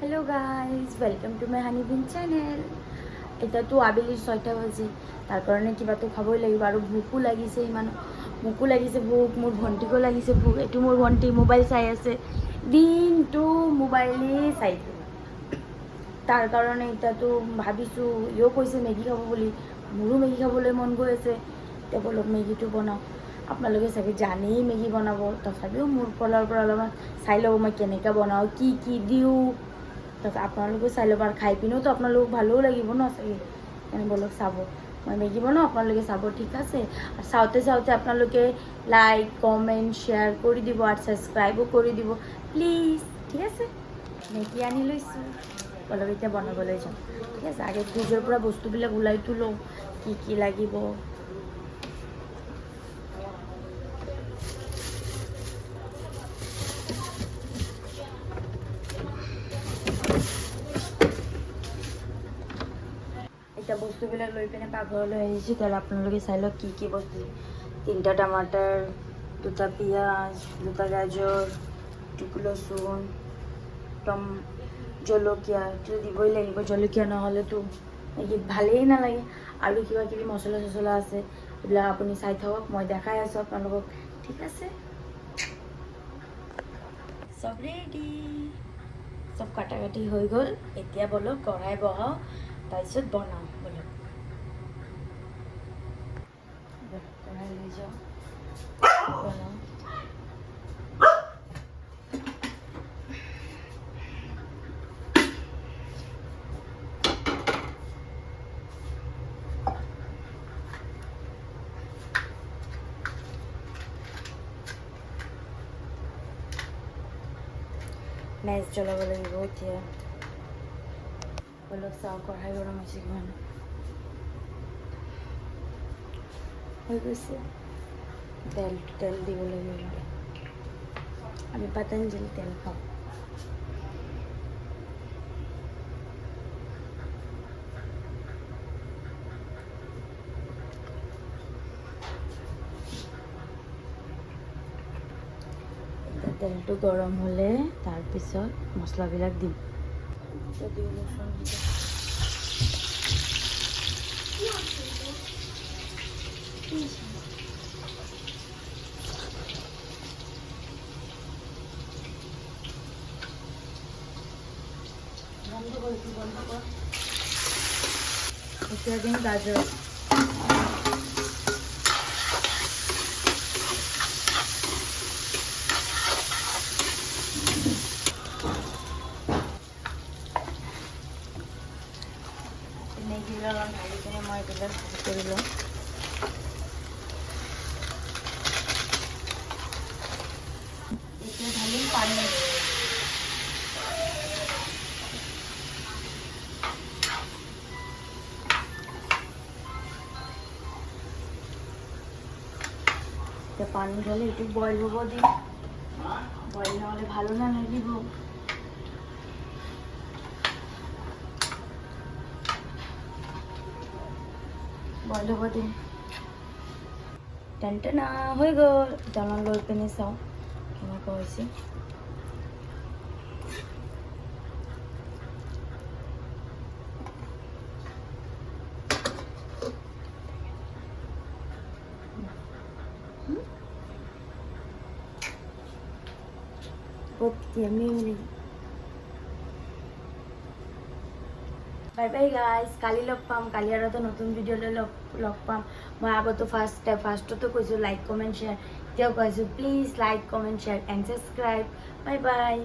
Hello guys welcome to my हानिबिन channel. এতিয়াতো আবেলি 6টা বাজে, তাৰ কাৰণে কিবাটো খাবই লাগিব আৰু ভোকো লাগিছে, ইমান মোকো লাগিছে ভোক, মোৰ ভণ্টিকো লাগিছে ভোক। এইটো মোৰ ভণ্টি মোবাইল চাই আছে, দিনটো মোবাইলেই চাই থাকে। তাৰ কাৰণে এতিয়াতো ভাবিছোঁ, ইও কৈছে মেগী খাব বুলি, মোৰো মেগী খাবলৈ মন গৈ আছে। এতিয়া বলক মেগীটো বনাওঁ। আপোনালোকে চাগে জানেই মেগী বনাব, তথাপিও মোৰ ফালৰ পৰা অলপমান চাই ল'ব মই কেনেকৈ বনাওঁ, কি কি দিওঁ। তাৰপিছত আপোনালোকেও চাই ল'ব, আৰু খাই পিনেওতো আপোনালোক ভালো লাগিব ন চাগে। এনে বলক চাব, মই মেগী বনাওঁ, আপোনালোকে চাব, ঠিক আছে। আৰু চাওঁতে চাওঁতে আপোনালোকে লাইক কমেণ্ট শ্বেয়াৰ কৰি দিব আৰু ছাবস্ক্ৰাইবো কৰি দিব প্লিজ, ঠিক আছে। মেগী আনি লৈছোঁ, বলক এতিয়া বনাবলৈ যাওঁ, ঠিক আছে। আগে ফ্ৰিজৰ পৰা বস্তুবিলাক ওলাইতো লওঁ, কি কি লাগিব। এতিয়া বস্তুবিলাক লৈ পিনে পাকঘৰলৈ আহিছোঁ। তাহলে আপোনালোকে চাই লওক কি কি বস্তু। 3টা টমাটাৰ, 2টা পিঁয়াজ, 2টা গাজৰ, টুকু লচুন, জলকীয়াটো দিবই লাগিব, জলকীয়া নহ'লেতো ভালেই নালাগে। আৰু কিবা কিবি মছলা চছলা আছে, এইবিলাক আপুনি চাই থাকক, মই দেখাই আছোঁ আপোনালোকক, ঠিক আছে। চব ৰেডি, চব কাটাকাটি হৈ গ'ল। এতিয়া বলক কঢ়াই বহাওঁ, তাৰপিছত বনাওঁ। বলক কঢ়াই লৈ যাওঁ, বনাওঁ। মেচ জ্বলাব লাগিব এতিয়া। বলক চাওঁ কঢ়াই গৰম হৈছে কিমান হৈ গৈছে। তেল দিব লাগিব, আমি পতঞ্জলি তেল খাওঁ। তেলটো গৰম হ'লে তাৰপিছত মছলাবিলাক দিম। এতিয়া দিম গাজৰ। মেগীবিলাক অলপ ঢালি কিনে মই এইবিলাক কৰি লওঁ। এতিয়া ঢালিম পানী। এতিয়া পানী ঢালি এইটো বইল হ'ব দিম, বইল নহ'লে ভালো নালাগিব। বইল হ'ব দিম। টেনটেনা হৈ গ'ল। এতিয়া অলপ লৈ পিনে চাওঁ কেনেকুৱা হৈছে। বহুত yummy লাগে। বাই বাই গাইজ, কালি লগ পাম। কালি আৰু এটা নতুন ভিডিঅ' লৈ লগ পাম। মই আগতো ফাৰ্ষ্টতো কৈছোঁ লাইক কমেণ্ট শ্বেয়াৰ, এতিয়াও কৈছোঁ please like comment share and subscribe. Bye bye.